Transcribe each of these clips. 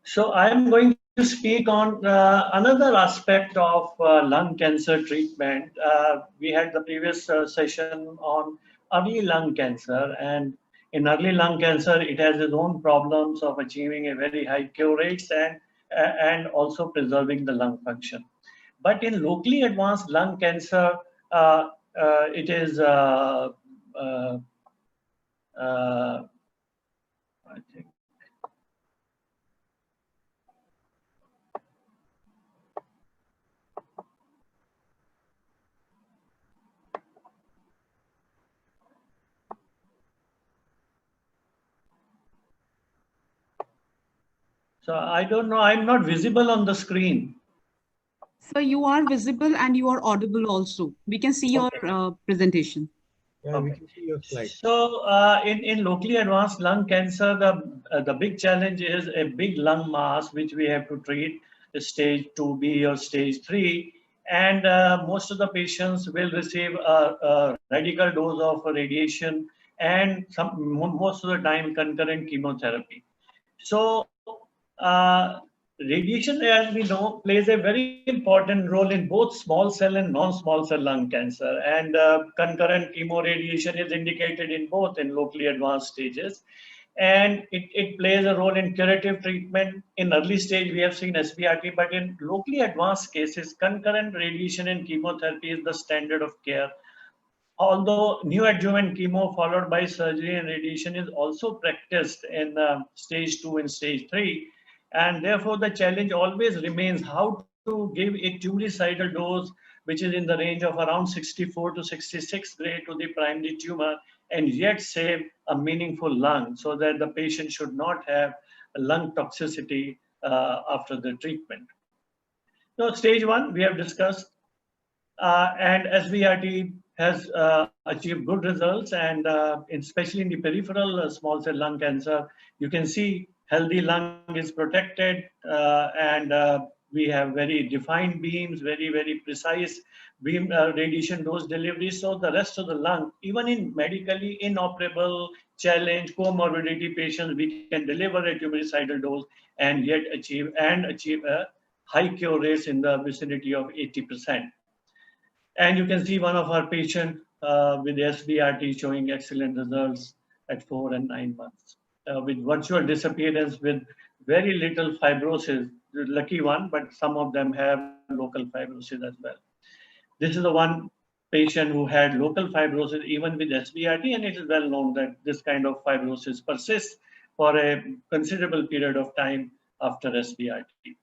So I am going to speak on another aspect of lung cancer treatment. We had the previous session on early lung cancer, and in early lung cancer, it has its own problems of achieving a very high cure rates and also preserving the lung function. But in locally advanced lung cancer, it is uh, uh, I think. So I don't know. I'm not visible on the screen. So you are visible and you are audible also. We can see your Okay. presentation. Yeah, we Okay. can see your slide. So in locally advanced lung cancer, the big challenge is a big lung mass which we have to treat, stage 2B or stage 3, and most of the patients will receive a radical dose of radiation and most of the time concurrent chemotherapy. So, radiation, as we know, plays a very important role in both small cell and non-small cell lung cancer. And concurrent chemo radiation is indicated in both in locally advanced stages. And it plays a role in curative treatment. In early stage, we have seen SBRT, but in locally advanced cases, concurrent radiation and chemotherapy is the standard of care. Although neoadjuvant chemo followed by surgery and radiation is also practiced in stage 2 and stage 3, and therefore the challenge always remains how to give a tumoricidal dose which is in the range of around 64 to 66 gray to the primary tumor and yet save a meaningful lung so that the patient should not have lung toxicity after the treatment. So stage 1 we have discussed, and SBRT has achieved good results, and especially in the peripheral small cell lung cancer, you can see healthy lung is protected, and we have very defined beams, very precise beam radiation dose delivery. So the rest of the lung, even in medically inoperable challenge comorbidity patients, we can deliver a tumoricidal dose and yet achieve a high cure rates in the vicinity of 80%. And you can see one of our patients with SBRT showing excellent results at 4 and 9 months with virtual disappearance with very little fibrosis. The lucky one, but some of them have local fibrosis as well. This is the one patient who had local fibrosis even with SBRT, and it is well known that this kind of fibrosis persists for a considerable period of time after SBRT.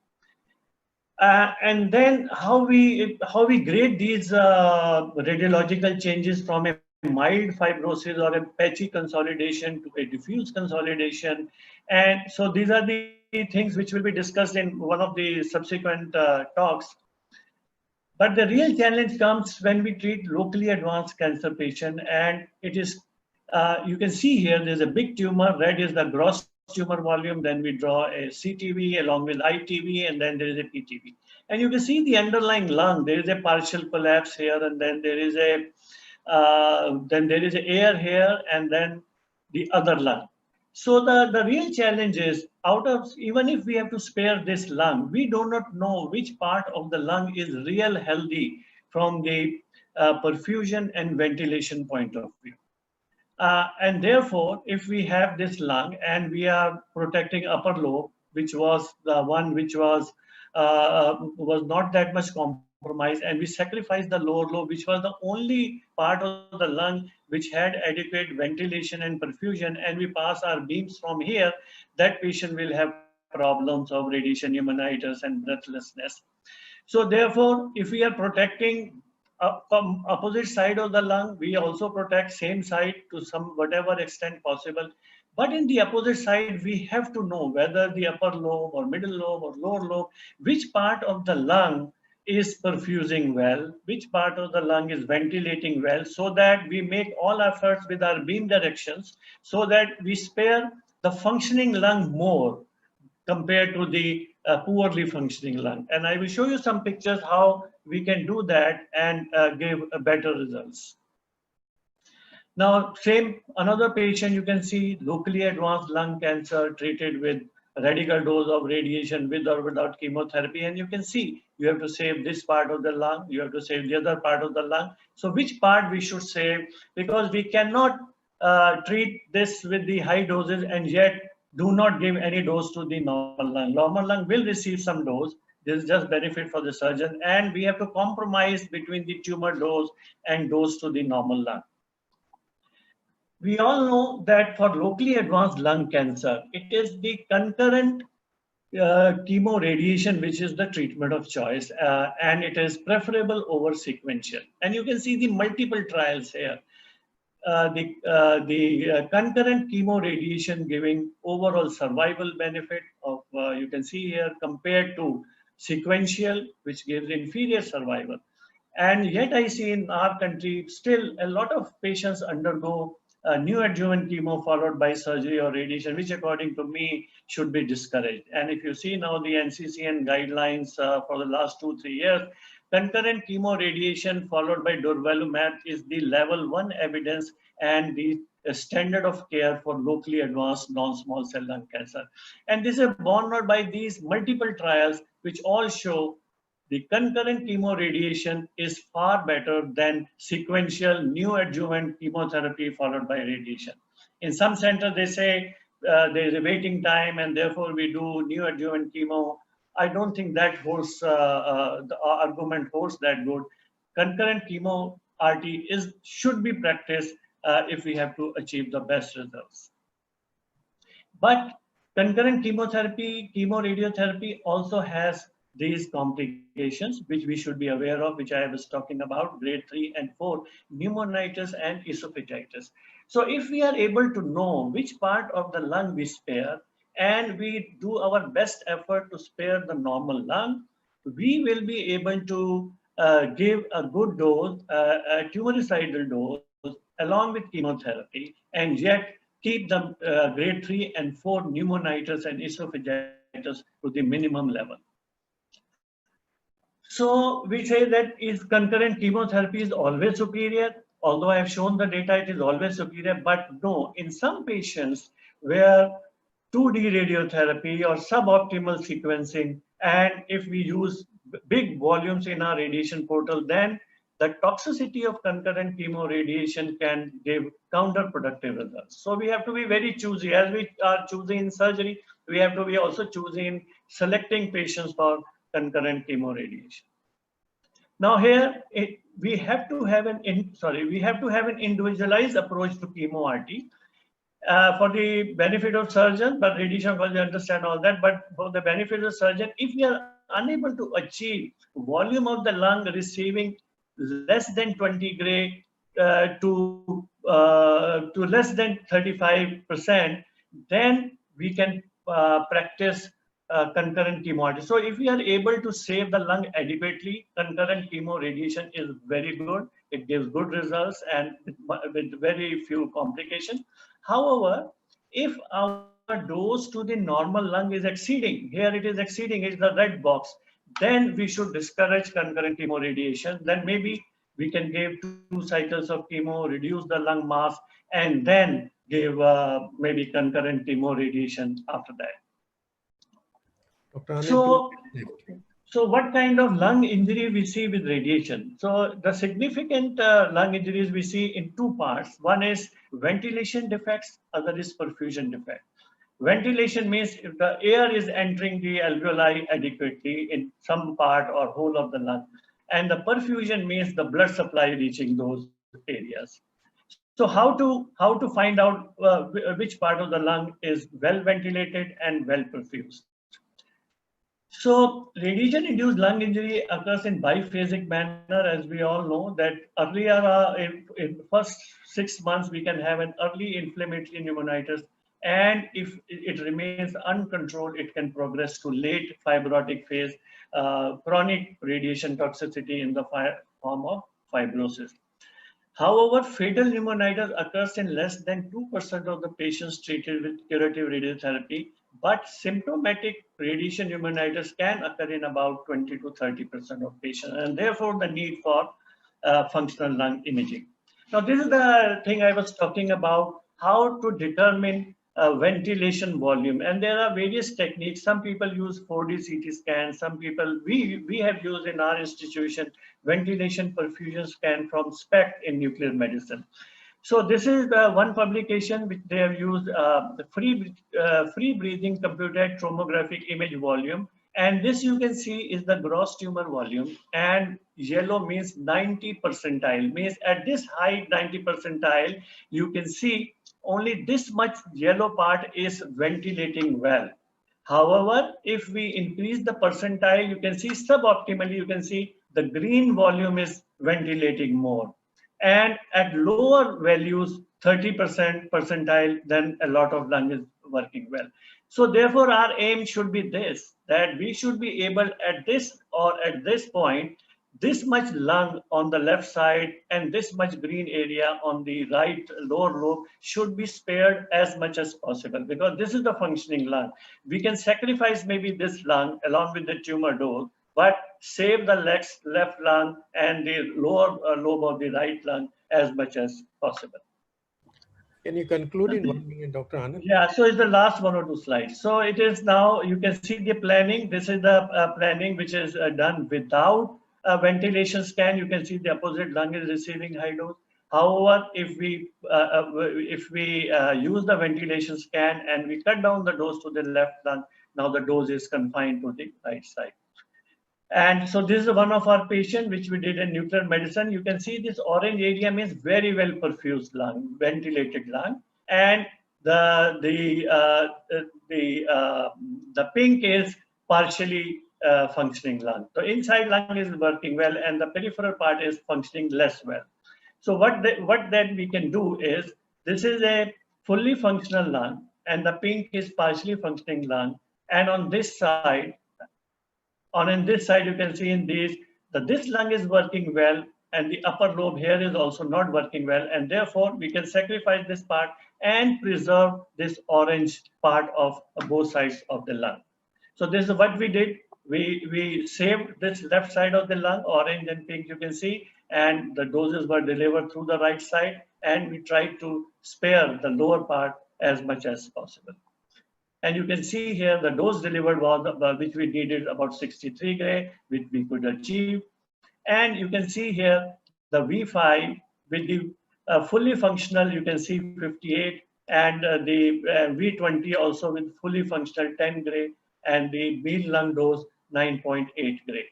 And then how we grade these radiological changes from a mild fibrosis or a patchy consolidation to a diffuse consolidation. And so these are the things which will be discussed in one of the subsequent talks. But the real challenge comes when we treat locally advanced cancer patient, and it is you can see here there's a big tumor. Red is the gross tumor volume. Then we draw a CTV along with ITV, and then there is a PTV. And you can see the underlying lung. There is a partial collapse here, and then there is air here, and then the other lung. So the real challenge is out of even if we have to spare this lung, we do not know which part of the lung is real healthy from the perfusion and ventilation point of view. And therefore, if we have this lung and we are protecting upper lobe, which was the one which was not that much compromised, and we sacrificed the lower lobe, which was the only part of the lung which had adequate ventilation and perfusion, and we pass our beams from here, that patient will have problems of radiation pneumonitis and breathlessness. So therefore, if we are protecting opposite side of the lung, we also protect same side to some whatever extent possible. But in the opposite side, we have to know whether the upper lobe or middle lobe or lower lobe, which part of the lung is perfusing well, which part of the lung is ventilating well, so that we make all efforts with our beam directions so that we spare the functioning lung more compared to the poorly functioning lung. And I will show you some pictures how we can do that and give better results. Now, same another patient you can see locally advanced lung cancer treated with radical dose of radiation with or without chemotherapy, and you can see you have to save this part of the lung, you have to save the other part of the lung. So which part we should save, because we cannot treat this with the high doses and yet do not give any dose to the normal lung. Normal lung will receive some dose. This is just benefit for the surgeon, and we have to compromise between the tumor dose and dose to the normal lung. We all know that for locally advanced lung cancer, it is the concurrent chemo radiation which is the treatment of choice, and it is preferable over sequential. And you can see the multiple trials here. The concurrent chemo radiation giving overall survival benefit of, you can see here, compared to sequential, which gives inferior survival. And yet I see in our country still a lot of patients undergo neoadjuvant chemo followed by surgery or radiation, which according to me should be discouraged. And if you see now the NCCN guidelines for the last 2-3 years, concurrent chemo radiation followed by durvalumab is the level 1 evidence and the standard of care for locally advanced non-small cell lung cancer. And this is borne out by these multiple trials, which all show the concurrent chemo radiation is far better than sequential neoadjuvant chemotherapy followed by radiation. In some centers, they say there is a waiting time and therefore we do neoadjuvant chemo. I don't think that holds, the argument holds that good. Concurrent chemo RT should be practiced if we have to achieve the best results. But concurrent chemotherapy, chemoradiotherapy also has these complications, which we should be aware of, which I was talking about, grade 3 and 4, pneumonitis and esophagitis. So if we are able to know which part of the lung we spare, and we do our best effort to spare the normal lung, we will be able to give a good dose, a tumoricidal dose, along with chemotherapy, and yet keep the grade 3 and 4 pneumonitis and esophagitis to the minimum level. So we say that is concurrent chemotherapy is always superior. Although I have shown the data, it is always superior, but no, in some patients where 2D radiotherapy or suboptimal sequencing, and if we use big volumes in our radiation portal, then the toxicity of concurrent chemo radiation can give counterproductive results. So we have to be very choosy. As we are choosing in surgery, we have to be also choosing selecting patients for concurrent chemo radiation. Now here we have to have an individualized approach to chemo RT for the benefit of surgeon, but radiation oncology understand all that. But for the benefit of the surgeon, if we are unable to achieve volume of the lung receiving less than 20 gray to less than 35%, then we can practice concurrent chemo RT. So if we are able to save the lung adequately, concurrent chemo radiation is very good. It gives good results and with very few complications. However, if our dose to the normal lung is exceeding, here it is exceeding, it's the red box, then we should discourage concurrent chemo radiation. Then maybe we can give 2 cycles of chemo, reduce the lung mass, and then give maybe concurrent chemo radiation after that. So what kind of lung injury we see with radiation? So the significant lung injuries we see in 2 parts. One is ventilation defects, other is perfusion defect. Ventilation means if the air is entering the alveoli adequately in some part or whole of the lung. And the perfusion means the blood supply reaching those areas. So how to find out which part of the lung is well ventilated and well perfused? So radiation-induced lung injury occurs in biphasic manner, as we all know that earlier in first 6 months, we can have an early inflammatory pneumonitis. And if it remains uncontrolled, it can progress to late fibrotic phase, chronic radiation toxicity in the form of fibrosis. However, fatal pneumonitis occurs in less than 2% of the patients treated with curative radiotherapy, but symptomatic radiation pneumonitis can occur in about 20 to 30% of patients, and therefore the need for functional lung imaging. Now, this is the thing I was talking about, how to determine ventilation volume. And there are various techniques. Some people use 4D CT scan. Some people, we have used in our institution ventilation perfusion scan from SPECT in nuclear medicine. So this is the one publication which they have used the free breathing computed tomographic image volume. And this you can see is the gross tumor volume, and yellow means 90 percentile, means at this height 90 percentile, you can see only this much yellow part is ventilating well. However, if we increase the percentile, you can see suboptimally, you can see the green volume is ventilating more. And at lower values, 30% percentile, then a lot of lung is working well. So therefore, our aim should be this, that we should be able at this or at this point, this much lung on the left side and this much green area on the right lower lobe should be spared as much as possible, because this is the functioning lung. We can sacrifice maybe this lung along with the tumor dose, but save the left lung and the lower lobe of the right lung as much as possible. Can you conclude in 1 minute, Dr. Anand? Yeah, so it's the last 1 or 2 slides. So it is now, you can see the planning. This is the planning which is done without a ventilation scan. You can see the opposite lung is receiving high dose. However, if we use the ventilation scan and we cut down the dose to the left lung, now the dose is confined to the right side. And so this is one of our patients which we did in nuclear medicine. You can see this orange area means very well perfused lung, ventilated lung, and the pink is partially functioning lung. So inside lung is working well, and the peripheral part is functioning less well. So what then we can do is, this is a fully functional lung, and the pink is partially functioning lung, and on this side. In this side, you can see in these that this lung is working well, and the upper lobe here is also not working well, and therefore we can sacrifice this part and preserve this orange part of both sides of the lung. So this is what we did. We saved this left side of the lung, orange and pink you can see, and the doses were delivered through the right side, and we tried to spare the lower part as much as possible. And you can see here the dose delivered was, which we needed about 63 gray, which we could achieve. And you can see here the V5 with the fully functional, you can see 58, and the V20 also with fully functional 10 gray, and the mean lung dose 9.8 gray.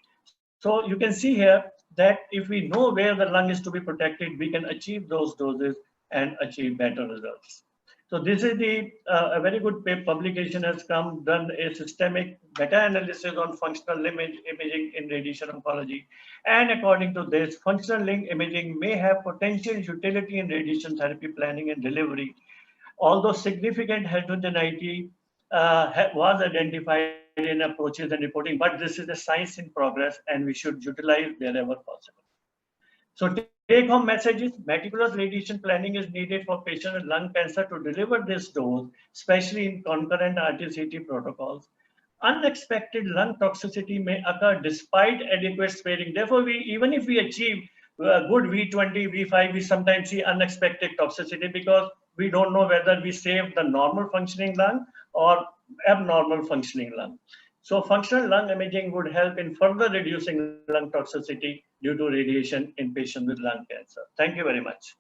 So you can see here that if we know where the lung is to be protected, we can achieve those doses and achieve better results. So this is a very good publication has come, done a systemic meta-analysis on functional imaging in radiation oncology. And according to this, functional link imaging may have potential utility in radiation therapy planning and delivery, although significant heterogeneity was identified in approaches and reporting, but this is a science in progress and we should utilize wherever possible. So take-home messages: meticulous radiation planning is needed for patients with lung cancer to deliver this dose, especially in concurrent RT-CT protocols. Unexpected lung toxicity may occur despite adequate sparing. Therefore, even if we achieve good V20, V5, we sometimes see unexpected toxicity because we don't know whether we saved the normal functioning lung or abnormal functioning lung. So functional lung imaging would help in further reducing lung toxicity due to radiation in patients with lung cancer. Thank you very much.